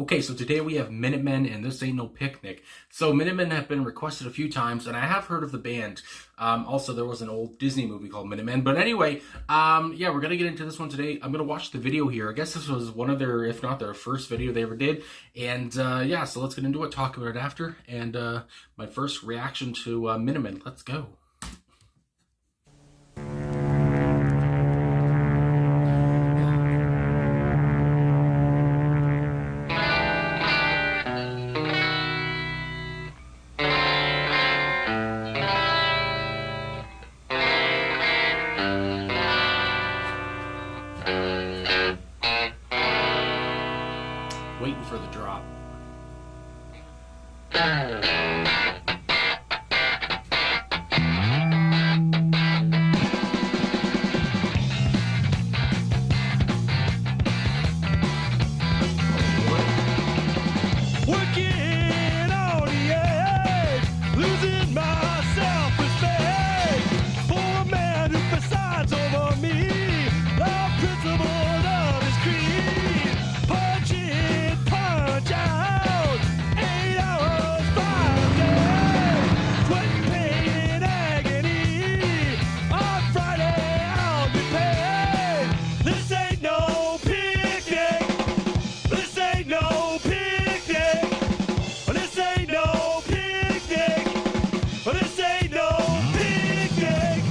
Okay, so today we have Minutemen, and this ain't no picnic. So Minutemen have been requested a few times, and I have heard of the band. Also, there was an old Disney movie called Minutemen. But anyway, yeah, we're gonna get into this one today. I'm gonna watch the video here. I guess this was one of their, if not their first video they ever did. And yeah, so let's get into it, talk about it after, and my first reaction to Minutemen. Let's go. Waiting for the drop. Working on the edge, losing my self-respect for a man who presides over me. The principle of his creed, punch in, punch out, 8 hours, 5 days, sweat, pain, and agony. On Friday I'll be paid. This ain't no picnic. This ain't no picnic. This ain't no picnic. This ain't no picnic.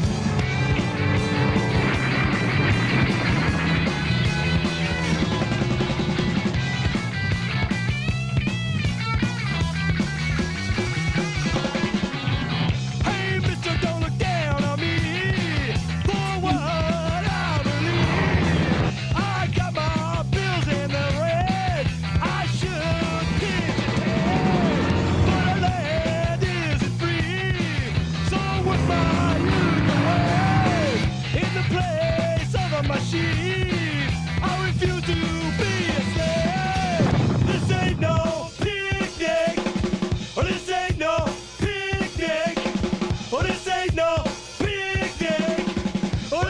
Hey, mister, don't look down on me for what I believe. I got my bills in the red. I should pitch a tent, but our land isn't free. So work my youth away in the place of a machine. I refuse to be a slave. This ain't no picnic. This ain't no picnic. This ain't no picnic.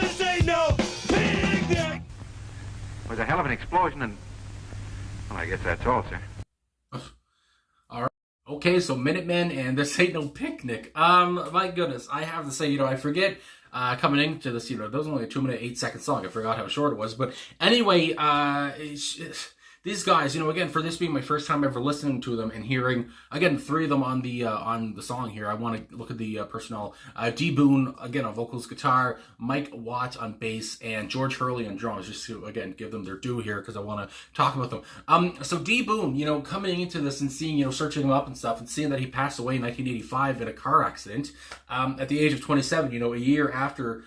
This ain't no picnic. It was a hell of an explosion, and well, I guess that's all, sir. All right. Okay, so Minutemen, and this ain't no picnic. My goodness, I have to say, I forget coming into this, that was only a 2-minute, 8-second song. I forgot how short it was. But anyway, these guys, again, for this being my first time ever listening to them and hearing, again, 3 of them on the song here, I want to look at the personnel. Boon, again, on vocals, guitar, Mike Watt on bass, and George Hurley on drums, just to, again, give them their due here because I want to talk about them. So Boon, coming into this and seeing, searching him up and stuff, and seeing that he passed away in 1985 in a car accident at the age of 27, a year after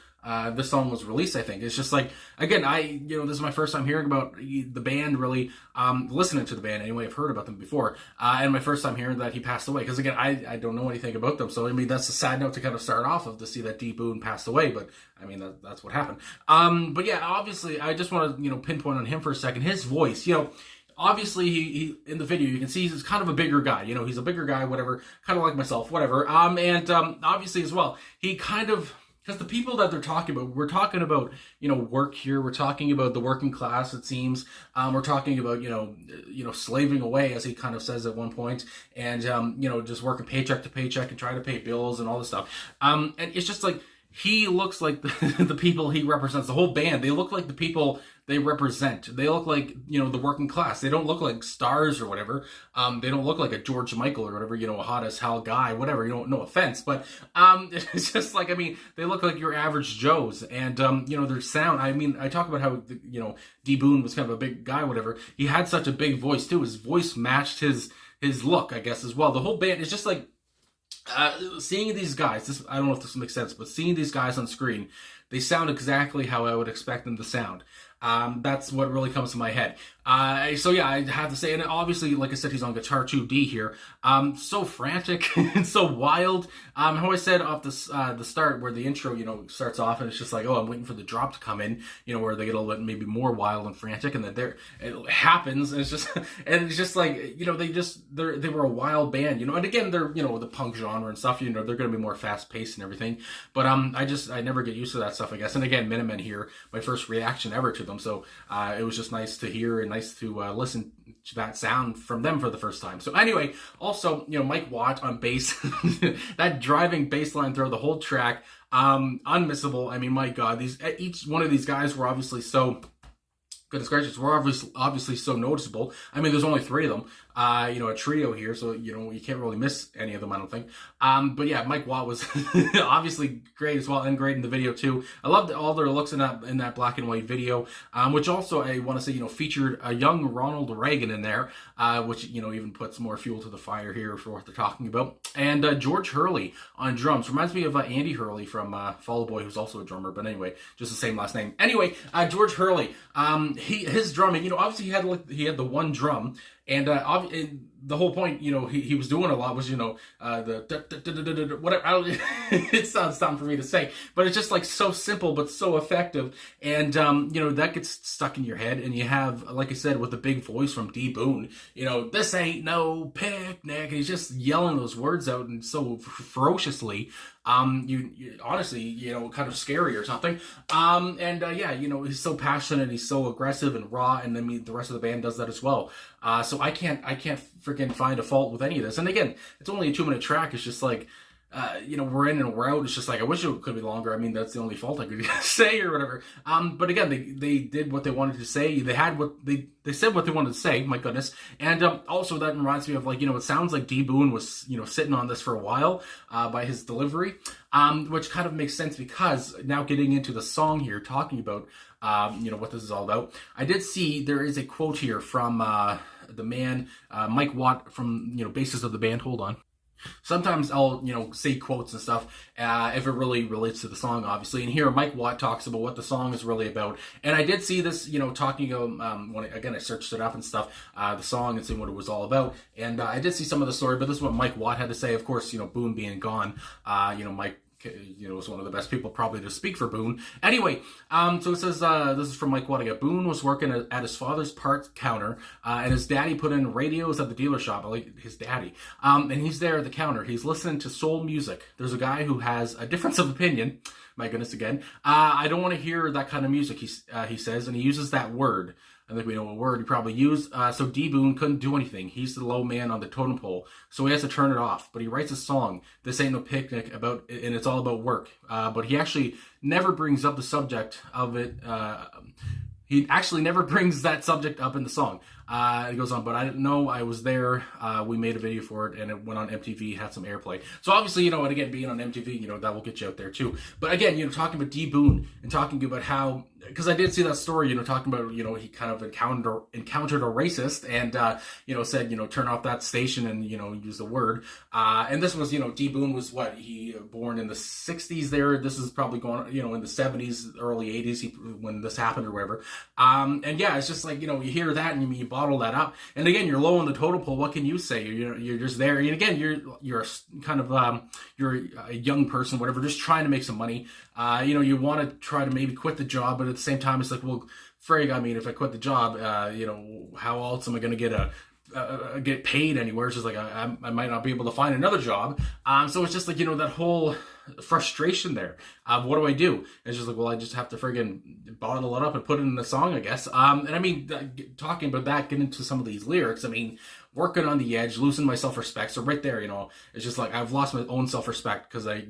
this song was released, I think. It's just like, again, this is my first time hearing about the band, really, listening to the band anyway. I've heard about them before, and my first time hearing that he passed away, because again, I don't know anything about them, so I mean, that's a sad note to kind of start off of, to see that Boon passed away, but I mean, that's what happened. But yeah, obviously, I just want to, pinpoint on him for a second. His voice, obviously, he in the video, you can see he's kind of a bigger guy. He's a bigger guy, whatever, kind of like myself, whatever. And obviously as well, he kind of, because the people that they're talking about, we're talking about, work here. We're talking about the working class, it seems. We're talking about, slaving away, as he kind of says at one point, and, just working paycheck to paycheck and trying to pay bills and all this stuff. And it's just like, he looks like the people he represents, the whole band. They look like the people they represent. They look like, the working class. They don't look like stars or whatever. They don't look like a George Michael or whatever, a hot as hell guy, whatever, no offense. But it's just like, I mean, they look like your average Joes. And, their sound, I mean, I talk about how, Boon was kind of a big guy, whatever. He had such a big voice, too. His voice matched his look, I guess, as well. The whole band is just like, seeing these guys, I don't know if this makes sense, but seeing these guys on screen, they sound exactly how I would expect them to sound. That's what really comes to my head. So yeah, I have to say, and obviously, like I said, he's on guitar 2D here. So frantic and so wild. How I said off the start, where the intro, starts off and it's just like, oh, I'm waiting for the drop to come in, where they get a little bit maybe more wild and frantic, and then it happens, and it's just like, they were a wild band, and again, they're, the punk genre and stuff, they're going to be more fast paced and everything, but I never get used to that stuff, I guess. And again, Minutemen here, my first reaction ever to them, so it was just nice to hear and nice to listen to that sound from them for the first time. So anyway, also, Mike Watt on bass, that driving bass line through the whole track, unmissable. I mean, my God, each one of these guys were obviously so, goodness gracious, we're obviously so noticeable. I mean, there's only 3 of them, a trio here, so, you can't really miss any of them, I don't think. But yeah, Mike Watt was obviously great as well, and great in the video too. I loved all their looks in that black and white video, which also, I want to say, featured a young Ronald Reagan in there, which, even puts more fuel to the fire here for what they're talking about. And George Hurley on drums. Reminds me of Andy Hurley from Fall Out Boy, who's also a drummer, but anyway, just the same last name. Anyway, George Hurley, his drumming, obviously he had the one drum, and the whole point, he was doing a lot was, the whatever. It sounds dumb for me to say, but it's just like so simple but so effective, and that gets stuck in your head. And you have, like I said, with the big voice from D. Boon, this ain't no picnic, and he's just yelling those words out and so ferociously. You honestly, kind of scary or something. He's so passionate, he's so aggressive and raw, and then the rest of the band does that as well. So I can't freaking find a fault with any of this. And again, it's only a 2-minute track. It's just like, we're in and we're out. It's just like, I wish it could be longer. I mean, that's the only fault I could say or whatever. But again, they did what they wanted to say. They had they said what they wanted to say, my goodness. And also that reminds me of, like, it sounds like D. Boon was, sitting on this for a while by his delivery, which kind of makes sense, because now getting into the song here, talking about, what this is all about. I did see there is a quote here from the man, Mike Watt, from, bassist of the band. Hold on. Sometimes I'll, say quotes and stuff if it really relates to the song, obviously. And here Mike Watt talks about what the song is really about. And I did see this, talking when I searched it up and stuff, the song, and seeing what it was all about. And I did see some of the story, but this is what Mike Watt had to say. Of course, Boon being gone, Mike, was one of the best people probably to speak for Boon. Anyway, so it says, this is from Mike Watt again. Boon was working at his father's parts counter, and his daddy put in radios at the dealer shop, like his daddy. And he's there at the counter. He's listening to soul music. There's a guy who has a difference of opinion. My goodness, again. I don't want to hear that kind of music, he says, and he uses that word. I think we know what word he probably used. So D. Boon couldn't do anything. He's the low man on the totem pole, so he has to turn it off. But he writes a song, This Ain't No Picnic, and it's all about work. But he actually never brings up the subject of it. He actually never brings that subject up in the song. It goes on, but I didn't know, I was there. We made a video for it, and it went on MTV, had some airplay. So obviously, and again, being on MTV, that will get you out there too. But again, talking about D. Boon and talking about how, because I did see that story, talking about, he kind of encountered a racist and, said, turn off that station and, use the word. And this was, D. Boon was he born in the 60s there. This is probably going, in the 70s, early 80s when this happened or whatever. And yeah, it's just like, you hear that and you bottle that up. And again, you're low on the totem pole. What can you say? You're just there. And again, you're kind of, you're a young person, whatever, just trying to make some money. You want to try to maybe quit the job, but at the same time, it's like, well, frig, I mean, if I quit the job, how else am I going to get paid anywhere? It's just like, I might not be able to find another job. So it's just like, that whole frustration there. What do I do? It's just like, well, I just have to friggin' bottle it up and put it in the song, I guess. And I mean, talking about that, getting into some of these lyrics, I mean, working on the edge, losing my self-respect. So right there, it's just like, I've lost my own self-respect because I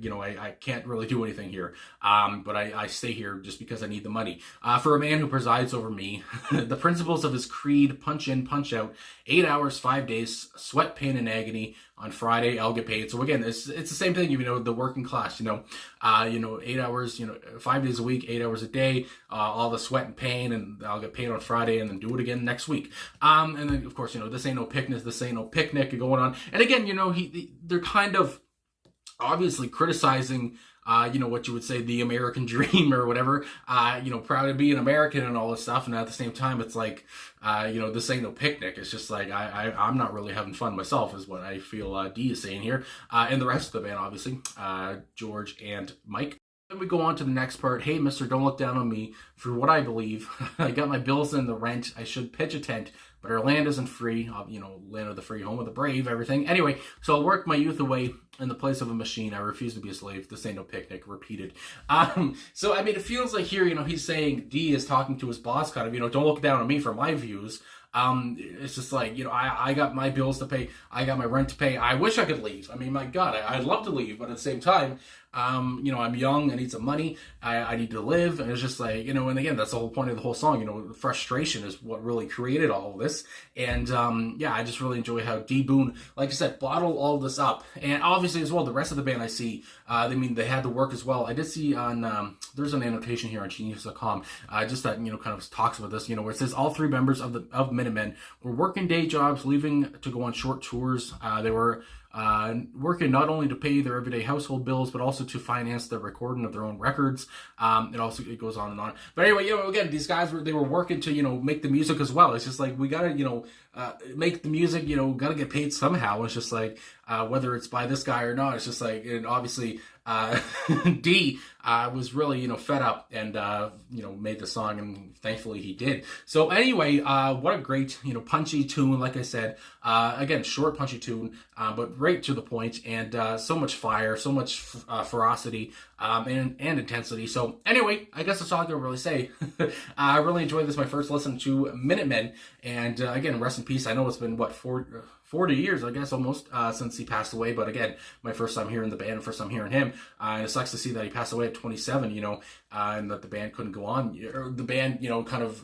can't really do anything here. But I stay here just because I need the money. For a man who presides over me, the principles of his creed, punch in, punch out, 8 hours, 5 days, sweat, pain, and agony. On Friday, I'll get paid. So again, it's the same thing, the working class, 8 hours, 5 days a week, 8 hours a day, all the sweat and pain, and I'll get paid on Friday and then do it again next week. And then, of course, this ain't no picnic going on. And again, they're kind of obviously criticizing what you would say, the American dream or whatever, proud to be an American and all this stuff. And at the same time, it's like, this ain't no picnic. It's just like, I'm not really having fun myself is what I feel D is saying here. And the rest of the band, obviously, George and Mike. Then we go on to the next part. Hey, mister, don't look down on me for what I believe. I got my bills and the rent. I should pitch a tent, but our land isn't free. Land of the free, home of the brave, everything. Anyway, so I'll work my youth away in the place of a machine. I refuse to be a slave. This ain't no picnic. Repeated. So, I mean, it feels like here, he's saying D is talking to his boss, kind of, don't look down on me for my views. It's just like, I got my bills to pay, I got my rent to pay. I wish I could leave. I mean, my God, I'd love to leave, but at the same time, I'm young, I need some money, I need to live, and it's just like, and again, that's the whole point of the whole song, frustration is what really created all of this, and I just really enjoy how Boon, like I said, bottled all this up, and obviously as well, the rest of the band I see, they had to work as well. I did see on, there's an annotation here on genius.com, just that, kind of talks about this, where it says all three members of Minutemen were working day jobs, leaving to go on short tours. They were working not only to pay their everyday household bills, but also to finance the recording of their own records. It goes on and on. But anyway, again, these guys they were working to, make the music as well. It's just like, we gotta, make the music, gotta get paid somehow. It's just like, whether it's by this guy or not, it's just like, and obviously, D was really fed up and made the song, and thankfully he did. So anyway, what a great punchy tune, like I said, again, short punchy tune, but right to the point, and so much fire, so much ferocity, and intensity. So anyway, I guess that's all I can really say. I really enjoyed this, my first listen to Minutemen, and again, rest in peace. I know it's been 40 years, I guess, almost, since he passed away. But again, my first time hearing the band, first time hearing him. And it sucks to see that he passed away at 27, and that the band couldn't go on. Or the band,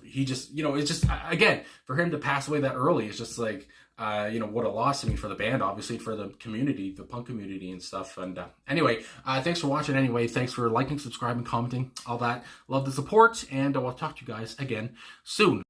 he just, it's just, again, for him to pass away that early, it's just like, what a loss, for the band, obviously, for the community, the punk community and stuff. And anyway, thanks for watching anyway. Thanks for liking, subscribing, commenting, all that. Love the support, and I'll talk to you guys again soon.